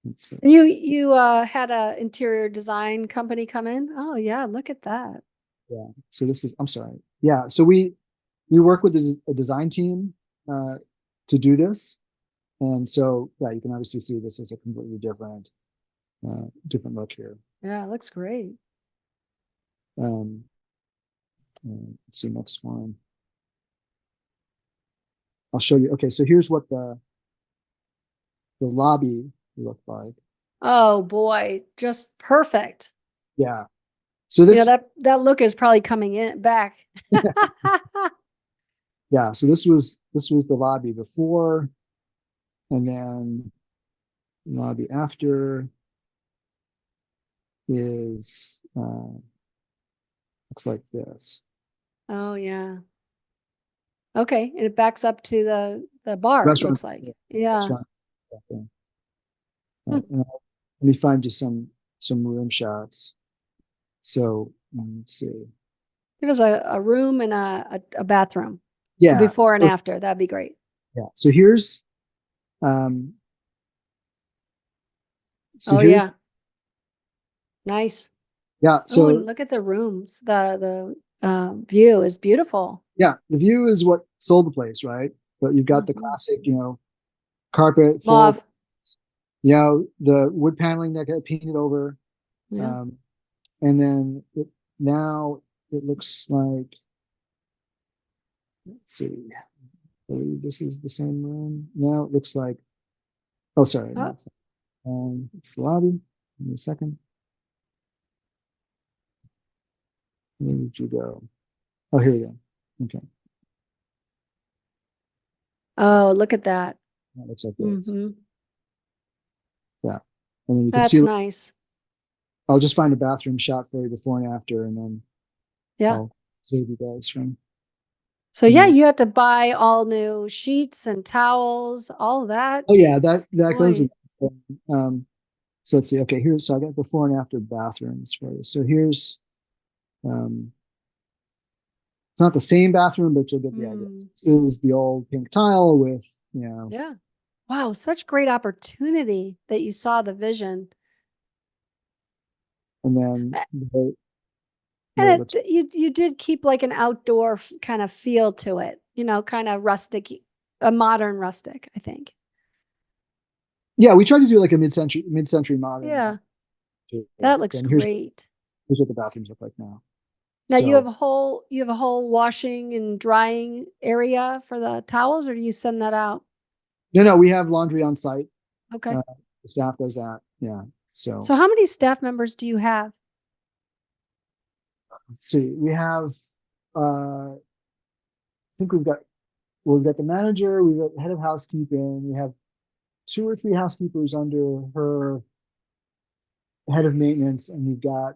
Let's see. And you had a interior design company come in. Oh yeah, look at that. Yeah. So this is, I'm sorry. Yeah. So we work with a design team to do this. And so, yeah, you can obviously see this as a completely different look here. Yeah, it looks great. Um, let's see, next one. I'll show you. Okay, so here's what the lobby looked like. Oh boy, just perfect. Yeah. So You know, this, that look is probably coming in back. yeah. So this was the lobby before, and then lobby after is looks like this. Oh yeah. Okay, and it backs up to the bar, it Restaurant. looks Yeah, like. Yeah. restaurant. Yeah. Hmm. And let me find you some room shots. So let's see. Give us a room and a bathroom. Yeah. Before and So, after. That'd be great. yeah. Um, so Oh here's, yeah. Nice. yeah. Oh, and So look at the rooms. The view is beautiful. yeah, the view is what sold the place, right? But you've got the Mhm. classic, carpet, floor, Mauve. the wood paneling that got painted over. Yeah. Um, and then now it looks like, let's see, I believe this is the same room. Now it looks like, oh, sorry. No, Oh, it's the lobby. Give me a second. Where did you go? Oh, here we go. Okay. oh, look at that. That looks like this. Hmm. Yeah. And then you can see, That's nice. I'll just find a bathroom shot for you before and after, and then Yeah. I'll save you guys So from yeah, that. you had to buy all new sheets and towels, all that. Oh yeah, that goes Boy. in. So let's see. Okay, so I got before and after bathrooms for you. So here's it's not the same bathroom, but you'll get the idea. Mm, This is the old pink tile with, yeah. Wow, such great opportunity that you saw the vision. and then A- the way it And looks. you did keep like an outdoor kind of feel to it, kind of rustic, a modern rustic, I think. Yeah, we tried to do like a mid-century modern Yeah, to that look. looks And here's great. what the bathrooms look like now. Now So you have a whole washing and drying area for the towels, or do you send that out? no, we have laundry on site. Okay. Uh, the staff does that. Yeah. So So how many staff members do you have? let's see. We have I think we've got we've got the manager, we've got the head of housekeeping, we have 2 or 3 housekeepers under her, head of maintenance, and you've got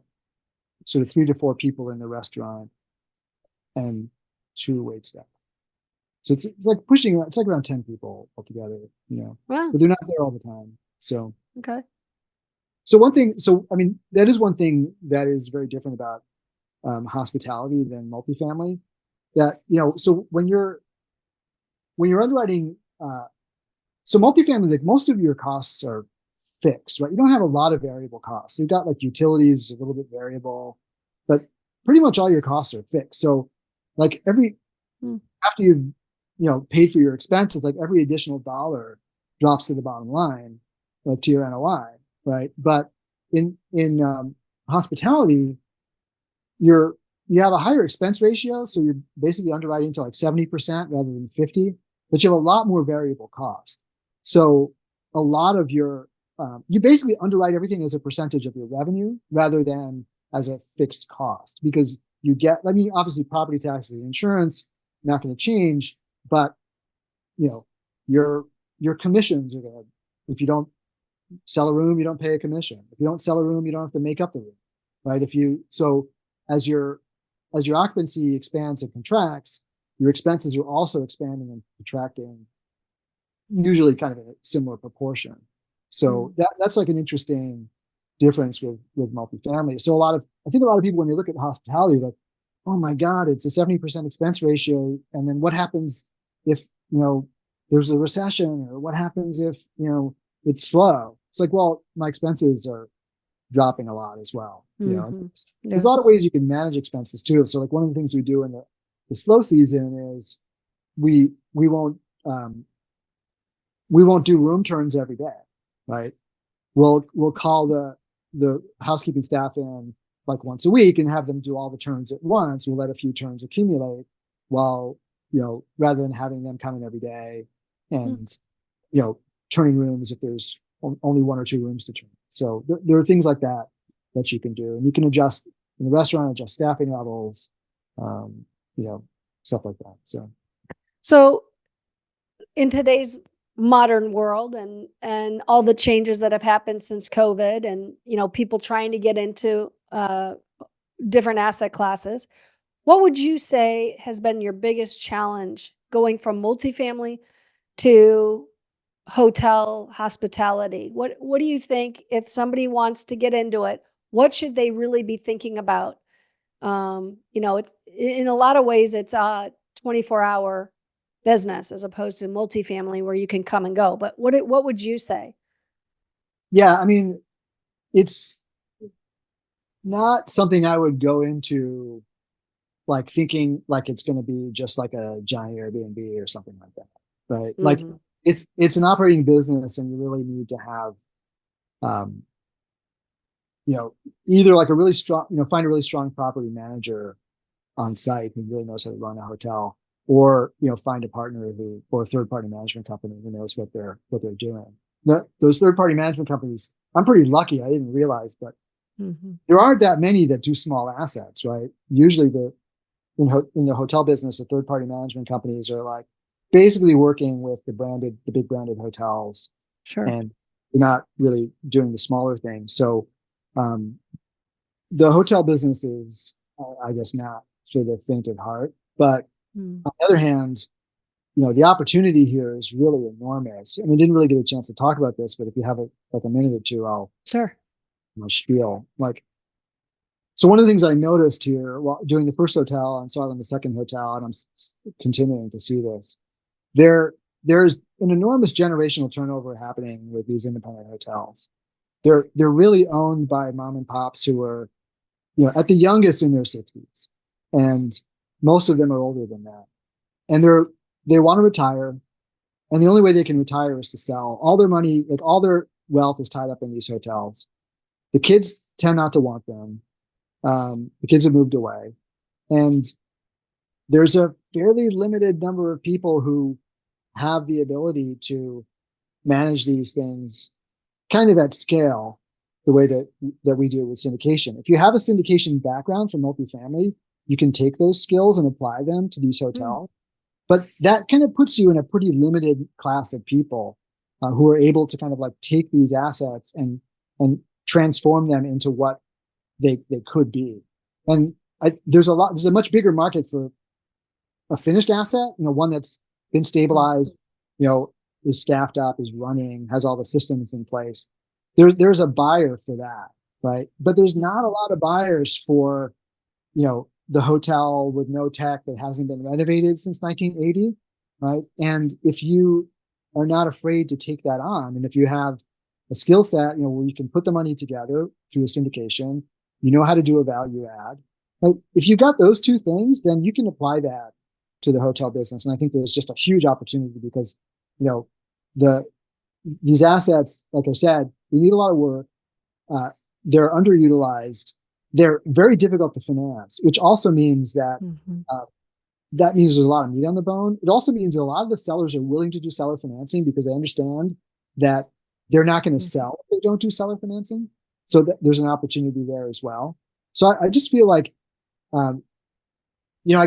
sort of 3 to 4 people in the restaurant and 2 wait staff. So it's like pushing, it's like around 10 people altogether, Wow. but they're not there all the time. So, Okay. I mean, that is one thing that is very different about hospitality than multifamily. That, so when you're underwriting, so multifamily, like most of your costs are fixed, right? You don't have a lot of variable costs. You've got like utilities, a little bit variable, but pretty much all your costs are fixed. So like after you've, paid for your expenses, like every additional dollar drops to the bottom line, like to your NOI, right? But in hospitality, you have a higher expense ratio, so you're basically underwriting to like 70% rather than 50, but you have a lot more variable cost. So a lot of your you basically underwrite everything as a percentage of your revenue rather than as a fixed cost, because I mean, obviously property taxes and insurance not going to change, but your commissions are going to, if you don't sell a room, you don't pay a commission. If you don't sell a room, you don't have to make up the room, right? So as your occupancy expands and contracts, your expenses are also expanding and contracting, usually kind of in a similar proportion. So that's like an interesting difference with multifamily. So I think a lot of people, when they look at hospitality, like, oh my God, it's a 70% expense ratio. And then what happens if, there's a recession, or what happens if, it's slow? It's like, well, my expenses are dropping a lot as well. There's a lot of ways you can manage expenses too. So like one of the things we do in the slow season is we won't do room turns every day, right? We'll call the housekeeping staff in like once a week and have them do all the turns at once. We'll let a few turns accumulate while, rather than having them come in every day and, turning rooms if there's only 1 or 2 rooms to turn. So there are things like that you can do, and you can adjust in the restaurant, adjust staffing levels, stuff like that. So in today's modern world and all the changes that have happened since COVID, and people trying to get into different asset classes, what would you say has been your biggest challenge going from multifamily to hotel hospitality? What do you think, if somebody wants to get into it, what should they really be thinking about? It's in a lot of ways it's a 24-hour business as opposed to multifamily where you can come and go. But what would you say? Yeah, I mean, it's not something I would go into like thinking like it's going to be just like a giant Airbnb or something like that, right? Like it's an operating business, and you really need to have, either like a really strong, find a really strong property manager on site who really knows how to run a hotel, or find a partner or a third party management company who knows what they're doing. Those third party management companies, I'm pretty lucky. I didn't realize, but there aren't that many that do small assets, right? Usually in the hotel business, the third party management companies are like basically working with the big branded hotels. Sure. And they're not really doing the smaller things. So the hotel business is, I guess, not for the faint of heart. But on the other hand, the opportunity here is really enormous. And we didn't really get a chance to talk about this, but if you have a minute or two, I'll spiel. So one of the things I noticed here while doing the first hotel, and saw it on the second hotel, and I'm continuing to see this, there's an enormous generational turnover happening with these independent hotels. They're really owned by mom and pops who are, at the youngest in their 60s, and most of them are older than that. And they want to retire, and the only way they can retire is to sell. All their money, like all their wealth, is tied up in these hotels. The kids tend not to want them. The kids have moved away, and there's a fairly limited number of people who have the ability to manage these things kind of at scale, the way that we do with syndication. If you have a syndication background from multifamily, you can take those skills and apply them to these hotels. But that kind of puts you in a pretty limited class of people who are able to kind of like take these assets and transform them into what they could be. And there's a much bigger market for a finished asset, one that's been stabilized, is staffed up, is running, has all the systems in place. There's a buyer for that, right? But there's not a lot of buyers for, the hotel with no tech that hasn't been renovated since 1980, right? And if you are not afraid to take that on, and if you have a skill set, where you can put the money together through a syndication, you know how to do a value add. Right? If you got those two things, then you can apply that to the hotel business. And I think there's just a huge opportunity because, these assets, like I said, they need a lot of work. They're underutilized. They're very difficult to finance, which also means that that means there's a lot of meat on the bone. It also means that a lot of the sellers are willing to do seller financing because they understand that they're not going to sell if they don't do seller financing. So there's an opportunity there as well. So I just feel like, I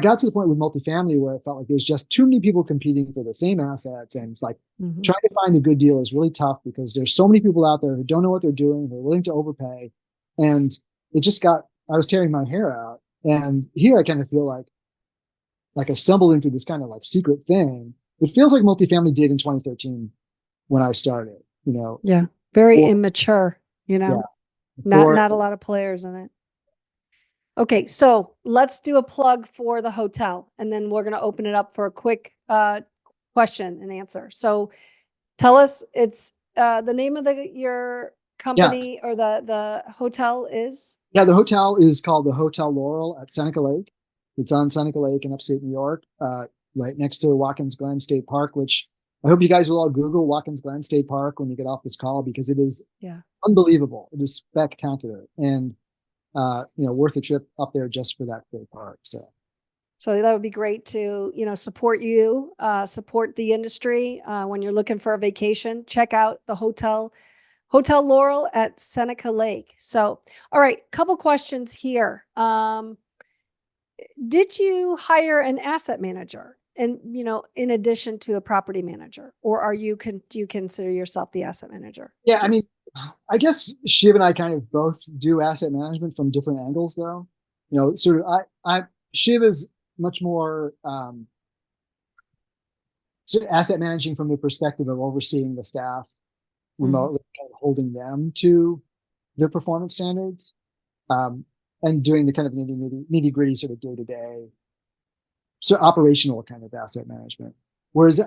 got to the point with multifamily where I felt like there's just too many people competing for the same assets. And it's like trying to find a good deal is really tough because there's so many people out there who don't know what they're doing. They're willing to overpay. And I was tearing my hair out. And here I kind of feel like I stumbled into this kind of like secret thing. It feels like multifamily did in 2013 when I started, Yeah. Very immature, not a lot of players in it. Okay. So let's do a plug for the hotel and then we're going to open it up for a quick question and answer. So tell us, it's the name of your company or the hotel is? Yeah, the hotel is called the Hotel Laurel at Seneca Lake. It's on Seneca Lake in upstate New York, right next to Watkins Glen State Park, which I hope you guys will all Google Watkins Glen State Park when you get off this call because it is unbelievable. It is spectacular and worth a trip up there just for that state park. So that would be great to, support you, support the industry when you're looking for a vacation. Check out the Hotel Laurel at Seneca Lake. So, all right, couple questions here. Did you hire an asset manager and, in addition to a property manager, or do you consider yourself the asset manager? Yeah, I mean, I guess Shiv and I kind of both do asset management from different angles though. Sort of Shiv is much more sort of asset managing from the perspective of overseeing the staff remotely, kind of holding them to their performance standards, and doing the kind of nitty gritty sort of day to day, so operational kind of asset management. Whereas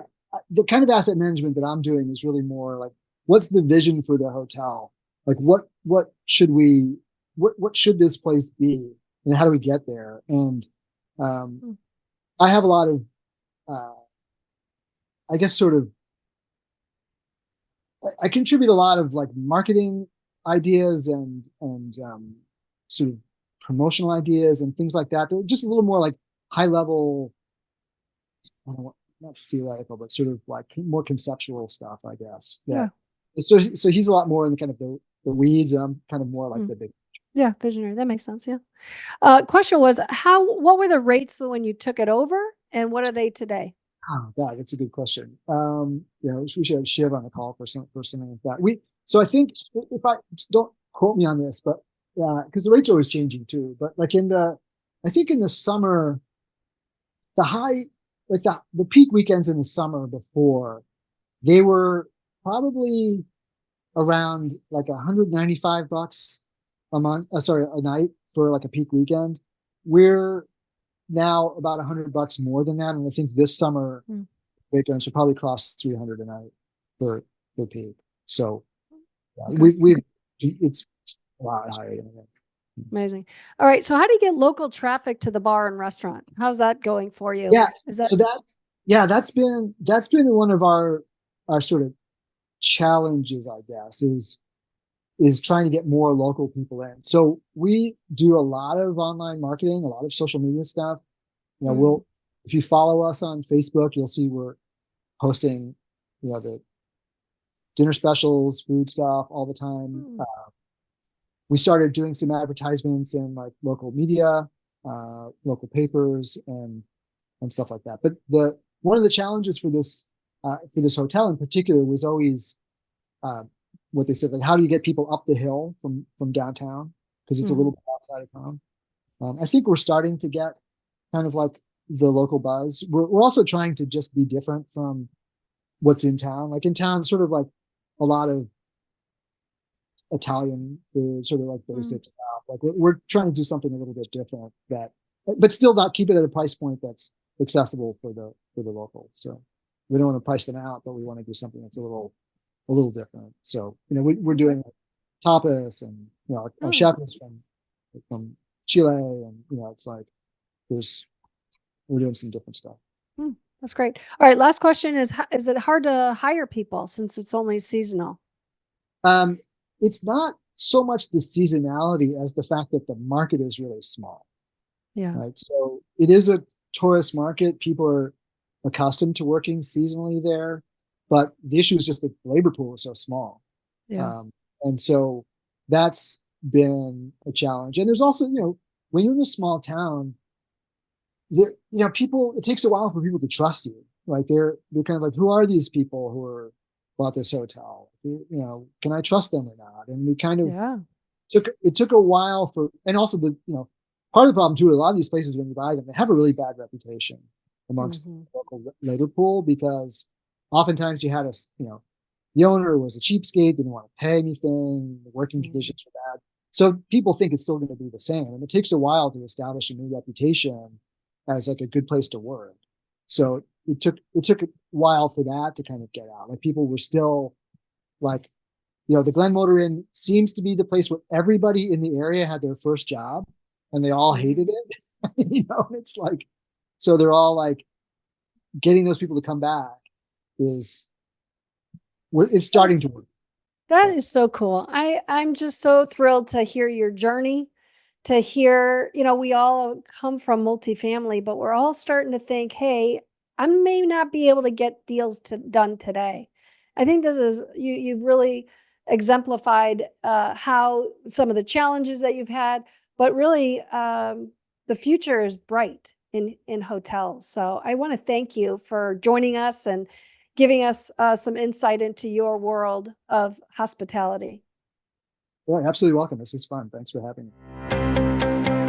the kind of asset management that I'm doing is really more like, what's the vision for the hotel? Like what should this place be, and how do we get there? And I have a lot of, I guess, sort of. I contribute a lot of like marketing ideas and sort of promotional ideas and things like that. They're just a little more like high level, I don't know, not theoretical, but sort of like more conceptual stuff, I guess. Yeah. So he's a lot more in the kind of the weeds. And I'm kind of more like the big. Yeah, visionary. That makes sense. Yeah. Question was, what were the rates when you took it over, and what are they today? Oh God, that's a good question. We should have Shiv on the call for something like that. So I think, if I don't quote me on this, but because the rates are always changing too. But like I think in the summer, the peak weekends in the summer before, they were probably around like $195 a night for like a peak weekend. We're now about $100 more than that, and I think this summer weekends will probably cost $300 a night for peak. So it's a lot higher than that. Amazing. All right. So how do you get local traffic to the bar and restaurant? How's that going for you? Yeah. That's been one of our sort of challenges, I guess, is trying to get more local people in. So we do a lot of online marketing, a lot of social media stuff. If you follow us on Facebook, you'll see we're posting, the dinner specials, food stuff all the time. We started doing some advertisements in like local media, local papers and stuff like that. But one of the challenges for this hotel in particular was always what they said, like, how do you get people up the hill from downtown? Because it's a little bit outside of town. I think we're starting to get kind of like the local buzz. We're also trying to just be different from what's in town. Like in town, sort of like a lot of Italian food, sort of like basic stuff. Like we're trying to do something a little bit different but still not keep it at a price point that's accessible for the locals. So we don't want to price them out, but we want to do something that's a little different. So, we're doing tapas, and, our chef is from Chile, and, it's like we're doing some different stuff. That's great. All right. Last question is it hard to hire people since it's only seasonal? It's not so much the seasonality as the fact that the market is really small. Yeah. Right. So it is a tourist market. People are accustomed to working seasonally there, but the issue is just that the labor pool is so small. Yeah. And so that's been a challenge. And there's also, when you're in a small town, there, people, it takes a while for people to trust you. Like they're kind of like, who are these people who are bought this hotel? Can I trust them or not? And we kind of took a while and also part of the problem too, a lot of these places when you buy them, they have a really bad reputation amongst the local labor pool, because oftentimes you had the owner was a cheapskate, didn't want to pay anything, the working conditions were bad. So people think it's still going to be the same. And it takes a while to establish a new reputation as like a good place to work. So it took a while for that to kind of get out. Like people were still like, the Glen Motor Inn seems to be the place where everybody in the area had their first job and they all hated it. And it's like, so they're all like, getting those people to come back it's starting to work. That is so cool. I'm just so thrilled to hear your journey, to hear, we all come from multifamily, but we're all starting to think, hey, I may not be able to get deals done today. I think this is, you've really exemplified how some of the challenges that you've had, but really the future is bright in hotels. So I want to thank you for joining us and giving us some insight into your world of hospitality. Well, absolutely welcome. This is fun. Thanks for having me.